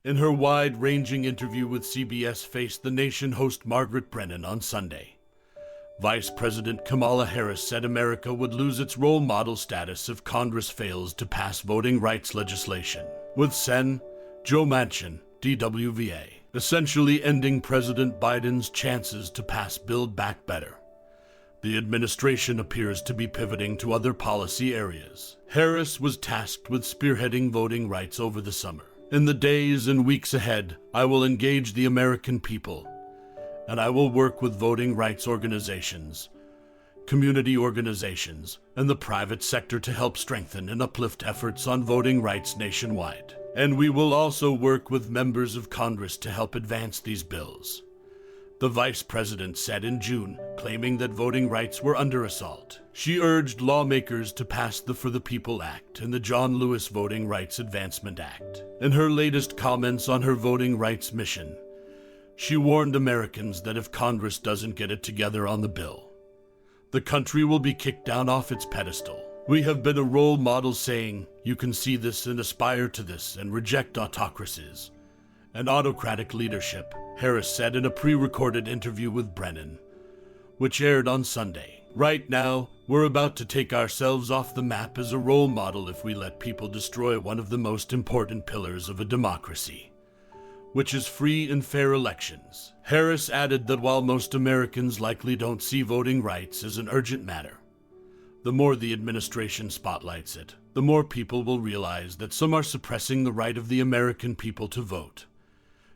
In her wide-ranging interview with CBS Face the Nation host Margaret Brennan on Sunday, Vice President Kamala Harris said America would lose its role model status if Congress fails to pass voting rights legislation, with Sen. Joe Manchin, DWVA, essentially ending President Biden's chances to pass Build Back Better. The administration appears to be pivoting to other policy areas. Harris was tasked with spearheading voting rights over the summer. In the days and weeks ahead, I will engage the American people, and I will work with voting rights organizations, community organizations, and the private sector to help strengthen and uplift efforts on voting rights nationwide. And we will also work with members of Congress to help advance these bills, the vice president said in June, claiming that voting rights were under assault. She urged lawmakers to pass the For the People Act and the John Lewis Voting Rights Advancement Act. In her latest comments on her voting rights mission, she warned Americans that if Congress doesn't get it together on the bill, the country will be kicked down off its pedestal. We have been a role model saying, you can see this and aspire to this and reject autocracies and autocratic leadership, Harris said in a pre-recorded interview with Brennan, which aired on Sunday. Right now, we're about to take ourselves off the map as a role model if we let people destroy one of the most important pillars of a democracy, which is free and fair elections. Harris added that while most Americans likely don't see voting rights as an urgent matter, the more the administration spotlights it, the more people will realize that some are suppressing the right of the American people to vote.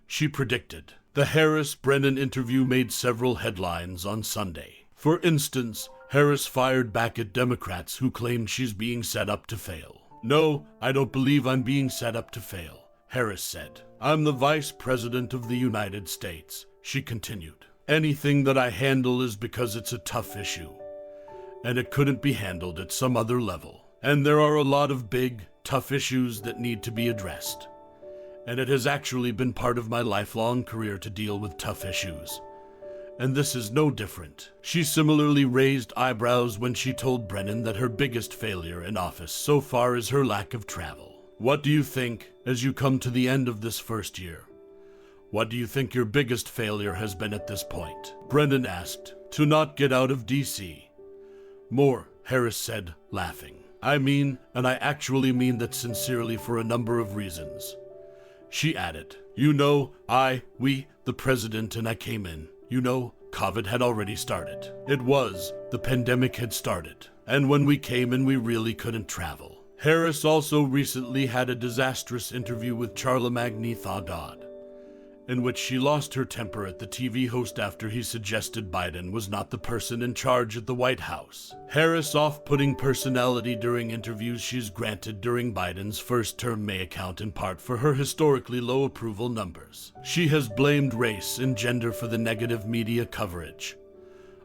She predicted. The Harris-Brennan interview made several headlines on Sunday. For instance, Harris fired back at Democrats who claimed she's being set up to fail. "No, I don't believe I'm being set up to fail," Harris said. "I'm the Vice President of the United States," she continued. "Anything that I handle is because it's a tough issue, and it couldn't be handled at some other level. And there are a lot of big, tough issues that need to be addressed. And it has actually been part of my lifelong career to deal with tough issues. And this is no different." She similarly raised eyebrows when she told Brennan that her biggest failure in office so far is her lack of travel. "What do you think, as you come to the end of this first year? What do you think your biggest failure has been at this point?" Brennan asked. "To not get out of D.C. more," Harris said, laughing. "I mean, and I actually mean that sincerely for a number of reasons." She added, we, the president and I came in. COVID had already started. The pandemic had started. And when we came in, we really couldn't travel." Harris also recently had a disastrous interview with Charlamagne Tha God, in which she lost her temper at the TV host after he suggested Biden was not the person in charge at the White House. Harris' off-putting personality during interviews she's granted during Biden's first term may account in part for her historically low approval numbers. She has blamed race and gender for the negative media coverage,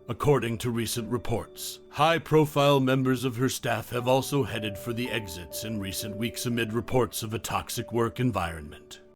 according to recent reports. High-profile members of her staff have also headed for the exits in recent weeks amid reports of a toxic work environment.